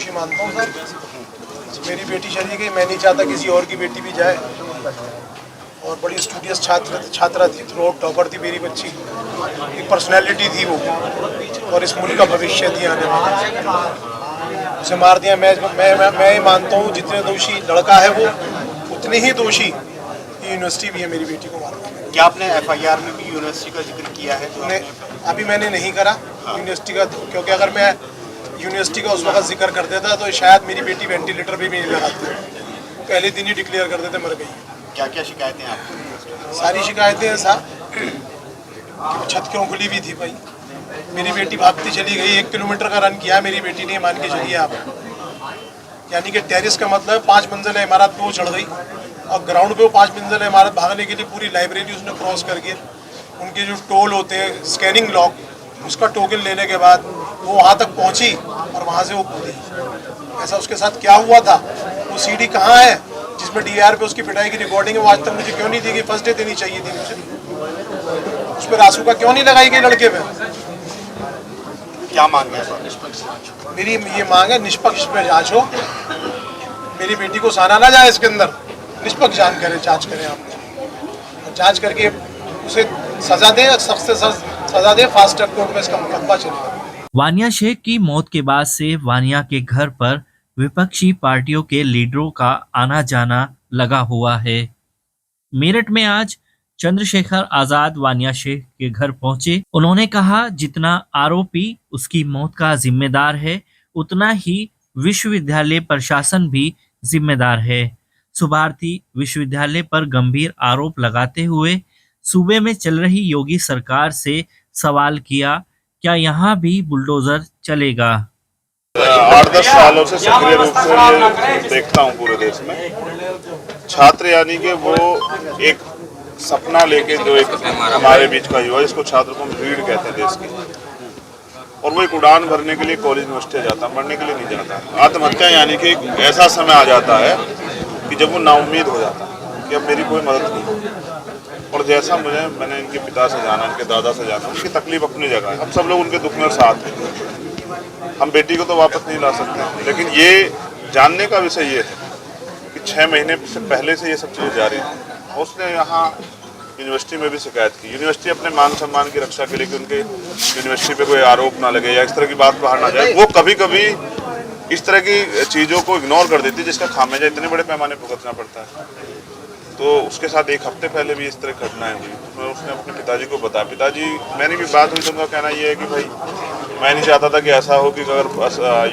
दोषी मानता हूँ सर। मेरी बेटी चली गई, मैं नहीं चाहता किसी और की बेटी भी जाए। और बड़ी स्टूडियस छात्रा थी, थ्रू आउट टॉपर थी मेरी बच्ची, एक पर्सनैलिटी थी वो, और इस मुल्क का भविष्य थी आने वाला। उसे मार दिया। मैं मानता हूँ जितने दोषी लड़का है वो, उतने ही दोषी यूनिवर्सिटी भी है मेरी बेटी को मारने। क्या आपने एफआईआर में भी यूनिवर्सिटी का जिक्र किया है? जो अभी मैंने नहीं करा यूनिवर्सिटी का, क्योंकि अगर मैं यूनिवर्सिटी का उस वक्त जिक्र कर देता तो शायद मेरी बेटी वेंटिलेटर भी नहीं लगाती। पहले दिन ही डिक्लेयर कर देते मर गई। क्या क्या शिकायतें आपको? सारी शिकायतें हैं साहब। छत क्यों खुली हुई थी भाई? मेरी बेटी भागती चली गई, 1 किलोमीटर का रन किया मेरी बेटी ने, मान के चलिए आप। यानी कि टेरिस का मतलब है 5 मंजिला इमारत पे वो चढ़ गई, और ग्राउंड पे वो 5 मंजिला इमारत भागने के लिए पूरी लाइब्रेरी उसने क्रॉस करके, उनके जो टोल होते हैं स्कैनिंग लॉक, उसका टोकन लेने के बाद वो वहाँ तक पहुँची और वहाँ से वो कूदी। ऐसा उसके साथ क्या हुआ था? वो सीडी कहाँ है जिसमें डीआर पे उसकी पिटाई की रिकॉर्डिंग है? वो आज तक मुझे क्यों नहीं दी गई? फर्स्ट डे देनी चाहिए थी मुझे। उस पर रासुका क्यों नहीं लगाई गई लड़के पे? क्या मांग है? मेरी ये मांग है निष्पक्ष पे जांच हो। मेरी बेटी को साना ना जाए इसके अंदर, निष्पक्ष जांच करें आप, जांच करके उसे सजा दें, सख्त से सख्त सजा दें, फास्ट ट्रैक कोर्ट में इसका मुकदमा चलेगा। वानिया शेख की मौत के बाद से वानिया के घर पर विपक्षी पार्टियों के लीडरों का आना जाना लगा हुआ है। मेरठ में आज चंद्रशेखर आजाद वानिया शेख के घर पहुंचे। उन्होंने कहा जितना आरोपी उसकी मौत का जिम्मेदार है, उतना ही विश्वविद्यालय प्रशासन भी जिम्मेदार है। सुभारती विश्वविद्यालय पर गंभीर आरोप लगाते हुए सूबे में चल रही योगी सरकार से सवाल किया, क्या यहाँ भी बुलडोजर चलेगा? 8-10 सालों से सक्रिय रूप से ये देखता हूँ पूरे देश में छात्र, यानी कि वो एक सपना लेके जो एक हमारे बीच का युवा, जिसको छात्र को हम रीढ़ कहते हैं देश की, और वो एक उड़ान भरने के लिए कॉलेज यूनिवर्सिटी जाता है, मरने के लिए नहीं जाता। आत्महत्या यानी कि एक ऐसा समय आ जाता है कि जब वो नाउम्मीद हो जाता है कि अब मेरी कोई मदद नहीं। और जैसा मैंने इनके पिता से जाना, इनके दादा से जाना, उनकी तकलीफ अपनी जगह है। हम सब लोग उनके दुख में साथ हैं। हम बेटी को तो वापस नहीं ला सकते, लेकिन ये जानने का विषय ये है कि 6 महीने से पहले से ये सब चीज़ें जारी हैं। उसने यहाँ यूनिवर्सिटी में भी शिकायत की। यूनिवर्सिटी अपने मान सम्मान की रक्षा के लिए कि उनके यूनिवर्सिटी पे कोई आरोप ना लगे या इस तरह की बात बाहर ना जाए, वो कभी कभी इस तरह की चीज़ों को इग्नोर कर देती है, जिसका खामियाजा इतने बड़े पैमाने पर भुगतना पड़ता है। तो उसके साथ 1 हफ्ते पहले भी इस तरह घटनाएं हुई, तो उसने अपने पिताजी को बताया। पिताजी, मैंने भी बात हुई तो उनका कहना ये है कि भाई मैं नहीं चाहता था कि ऐसा हो कि अगर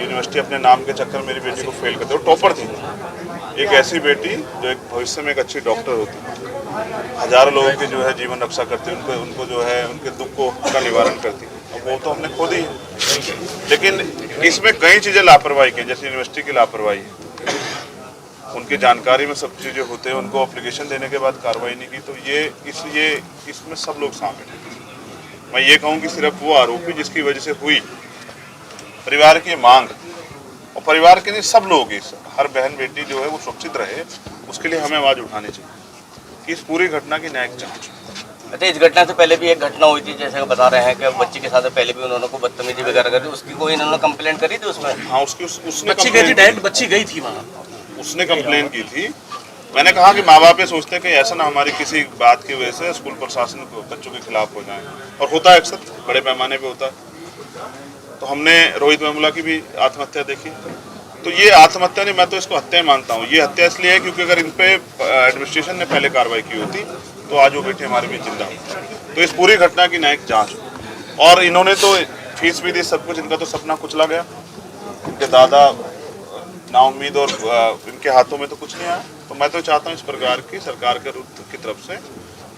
यूनिवर्सिटी अपने नाम के चक्कर मेरी बेटी को फेल करते। वो टॉपर थी, एक ऐसी बेटी जो एक भविष्य में एक अच्छी डॉक्टर होती, हजारों लोगों की जो है जीवन रक्षा करती, उनको जो है उनके दुख का निवारण करती। अब वो तो हमने खुद ही, लेकिन इसमें कई चीज़ें लापरवाही की, जैसे यूनिवर्सिटी की लापरवाही, उनकी जानकारी में सब चीज़ें होते हैं, उनको एप्लीकेशन देने के बाद कार्रवाई नहीं की। तो ये इसमें सब लोग शामिल हैं। मैं ये कहूँ कि सिर्फ वो आरोपी जिसकी वजह से हुई, परिवार की मांग, और परिवार के नहीं सब लोगों की, हर बहन बेटी जो है वो सुरक्षित रहे, उसके लिए हमें आवाज़ उठानी चाहिए कि इस पूरी घटना की न्यायिक जांच। अच्छा, इस घटना से पहले भी एक घटना हुई थी, जैसे बता रहे हैं कि बच्ची के साथ पहले भी उन्होंने को बदतमीजी वगैरह कर दी, उसकी कोई इन्होंने कंप्लेंट करी थी उसमें? हाँ, उसने बच्ची गई थी, डायरेक्ट बच्ची गई थी वहाँ, उसने कंप्लेन की थी। मैंने कहा कि माँ बाप ये सोचते हैं कि ऐसा ना हमारी किसी बात की वजह से स्कूल प्रशासन को बच्चों के खिलाफ हो जाए, और होता है अक्सर, बड़े पैमाने पे होता है। तो हमने रोहित वेमुला की भी आत्महत्या देखी। तो ये आत्महत्या नहीं, मैं तो इसको हत्या मानता हूँ। ये हत्या इसलिए है क्योंकि अगर इन पे एडमिनिस्ट्रेशन ने पहले कार्रवाई की होती तो आज वो बेटी हमारे बीच जिंदा होती। तो इस पूरी घटना की न्यायिक जाँच हो। और इन्होंने तो फीस भी दी, सब कुछ, इनका तो सपना कुचला गया। इनके दादा नाउम्मीद और इनके हाथों में तो कुछ नहीं आया। तो मैं तो चाहता हूँ इस प्रकार की सरकार के की तरफ से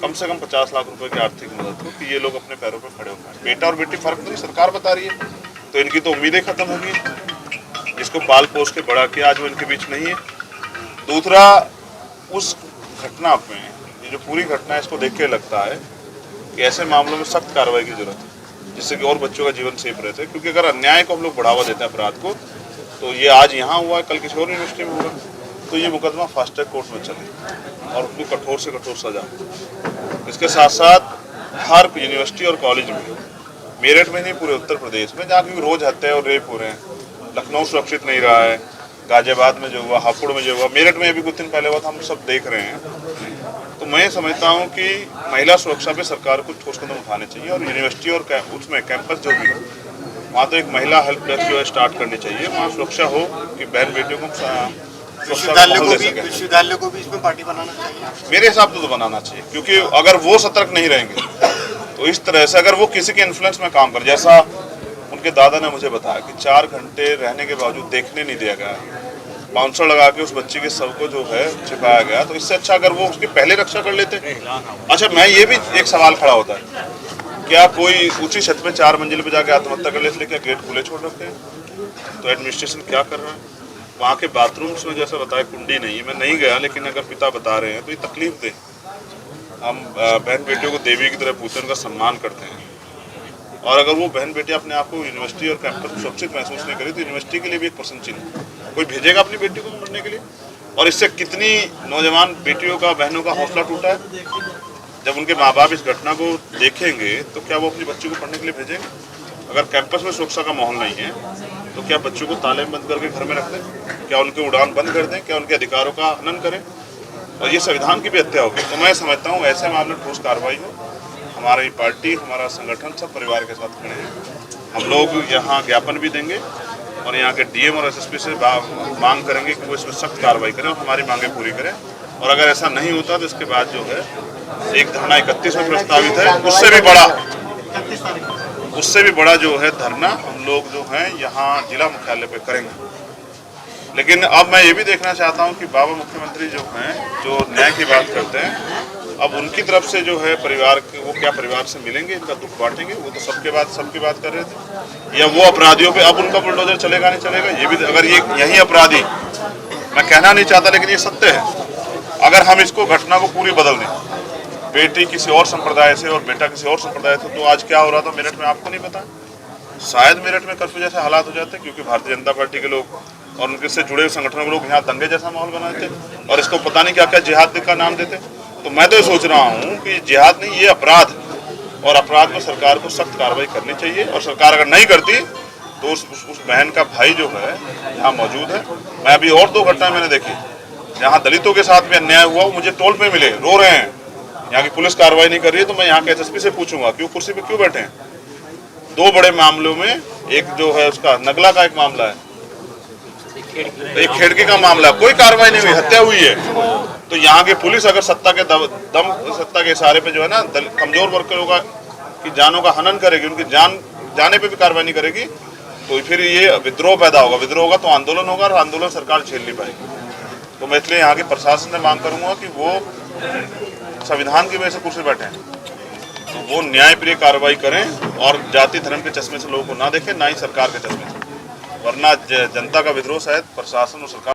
कम 50 लाख रुपए की आर्थिक मदद हो कि ये लोग अपने पैरों पर खड़े हो पाए। बेटा और बेटी फर्क नहीं सरकार बता रही है, तो इनकी तो उम्मीदें खत्म हो गई। जिसको पाल पोस के बड़ा किया, आज वो इनके बीच नहीं है। दूसरा, उस घटना में ये जो पूरी घटना है, इसको देख के लगता है कि ऐसे मामलों में सख्त कार्रवाई की जरूरत है, जिससे कि और बच्चों का जीवन सेफ रहता है। क्योंकि अगर अन्याय को हम लोग बढ़ावा देते हैं, अपराध को, तो ये आज यहाँ हुआ है, कल किसी और यूनिवर्सिटी में होगा, तो ये मुकदमा फास्ट ट्रैक कोर्ट में चले और उनको कठोर से कठोर सजा। इसके साथ साथ हर यूनिवर्सिटी और कॉलेज में, मेरठ में नहीं पूरे उत्तर प्रदेश में, जहाँ की रोज हत्या और रेप हो रहे हैं, लखनऊ सुरक्षित नहीं रहा है, गाजियाबाद में जो हुआ, हापुड़ में जो हुआ, मेरठ में भी कुछ दिन पहले हुआ था, हम सब देख रहे हैं। तो मैं समझता हूँ कि महिला सुरक्षा पे सरकार को ठोस कदम उठाने चाहिए और यूनिवर्सिटी और उसमें कैंपस जो भी हो, वहाँ तो एक महिला हेल्प डेस्क जो है स्टार्ट करनी चाहिए, वहाँ सुरक्षा हो कि बहन बेटियों को विश्वविद्यालयों को भी इसमें पार्टी बनाना चाहिए। मेरे हिसाब से तो बनाना चाहिए, क्योंकि अगर वो सतर्क नहीं रहेंगे तो इस तरह से अगर वो किसी के इन्फ्लुएंस में काम कर, जैसा उनके दादा ने मुझे बताया कि 4 घंटे रहने के बावजूद देखने नहीं दिया गया, बाउंसर लगा के उस बच्चे के शव को जो है छिपाया गया, तो इससे अच्छा अगर वो उसकी पहले रक्षा कर लेते। अच्छा, मैं ये भी एक सवाल खड़ा होता है, क्या कोई ऊंची छत पे 4 मंजिल पे जाके आत्महत्या कर ले, इसलिए क्या गेट खुले छोड़ रखते हैं? तो एडमिनिस्ट्रेशन क्या कर रहा है? वहाँ के बाथरूम्स में जैसा बताया कुंडी नहीं है, मैं नहीं गया, लेकिन अगर पिता बता रहे हैं तो ये तकलीफ दे। हम बहन बेटियों को देवी की तरह पूछते हैं, उनका सम्मान करते हैं, और अगर वो बहन बेटी अपने आप को यूनिवर्सिटी और कैंपस में सुरक्षित महसूस नहीं करी तो यूनिवर्सिटी के लिए भी एक प्रश्न चिन्ह, कोई भेजेगा अपनी बेटी को पढ़ने के लिए? और इससे कितनी नौजवान बेटियों का, बहनों का हौसला टूटा है। जब उनके माँ बाप इस घटना को देखेंगे तो क्या वो अपनी बच्ची को पढ़ने के लिए भेजेंगे? अगर कैंपस में सुरक्षा का माहौल नहीं है तो क्या बच्चों को ताले बंद करके घर में रख दें? क्या उनके उड़ान बंद कर दें? क्या उनके अधिकारों का हनन करें? और ये संविधान की भी हत्या होगी। तो मैं समझता हूँ ऐसे मामले में ठोस कार्रवाई हो। हमारी पार्टी, हमारा संगठन सब परिवार के साथ खड़े हैं। हम लोग यहाँ ज्ञापन भी देंगे और यहाँ के डीएम और एसएसपी से मांग करेंगे कि वो इसमें सख्त कार्रवाई करें और हमारी मांगें पूरी करें। और अगर ऐसा नहीं होता तो इसके बाद जो है एक धरना 31 में प्रस्तावित है, उससे भी बड़ा जो है धरना हम लोग जो है यहाँ जिला मुख्यालय पे करेंगे। लेकिन अब मैं ये भी देखना चाहता हूँ कि बाबा मुख्यमंत्री जो हैं, जो न्याय की बात करते हैं, अब उनकी तरफ से जो है परिवार के, वो क्या परिवार से मिलेंगे, इनका दुख बांटेंगे? वो तो सबकी बात कर रहे थे। या वो अपराधियों पे अब उनका बुलडोजर चलेगा नहीं चलेगा? ये भी, अगर ये यही अपराधी, मैं कहना नहीं चाहता लेकिन ये सत्य है, अगर हम इसको घटना को पूरी बदल दें, बेटी किसी और संप्रदाय से और बेटा किसी और संप्रदाय से, तो आज क्या हो रहा था मेरठ में आपको नहीं पता? शायद मेरठ में कर्फ्यू जैसे हालात हो जाते, क्योंकि भारतीय जनता पार्टी के लोग और उनके से जुड़े हुए संगठनों के लोग यहाँ दंगे जैसा माहौल बनाते और इसको पता नहीं क्या क्या जिहाद का नाम देते। तो मैं तो ये सोच रहा हूँ कि जिहाद नहीं, ये अपराध, और अपराध में सरकार को सख्त कार्रवाई करनी चाहिए। और सरकार अगर नहीं करती तो उस बहन का भाई जो है यहाँ मौजूद है। मैं अभी और 2 घटनाएं मैंने देखी जहाँ दलितों के साथ भी अन्याय हुआ, वो मुझे टोल पे मिले, रो रहे हैं, यहाँ की पुलिस कार्रवाई नहीं कर रही है। तो मैं यहाँ के एसएसपी से पूछूंगा कि वो कुर्सी पे क्यों बैठे हैं। 2 बड़े मामलों में, एक जो है उसका नगला का एक मामला है, एक खेड़की का मामला, कोई कार्रवाई नहीं हुई, हत्या हुई है। तो यहाँ की पुलिस अगर सत्ता के इशारे पे जो है ना कमजोर वर्गों का की जानों का हनन करेगी, उनकी जाने पे भी कार्रवाई नहीं करेगी, तो फिर ये विद्रोह पैदा होगा। विद्रोह होगा तो आंदोलन होगा, और आंदोलन सरकार झेल नहीं पाएगी। तो मैं इसलिए यहाँ के प्रशासन से मांग करूंगा कि वो संविधान की वजह से कुर्सी बैठे हैं, तो वो न्यायप्रिय कार्रवाई करें और जाति धर्म के चश्मे से लोगों को ना देखें, ना ही सरकार के चश्मे से, वरना जनता का विद्रोह शायद प्रशासन और सरकार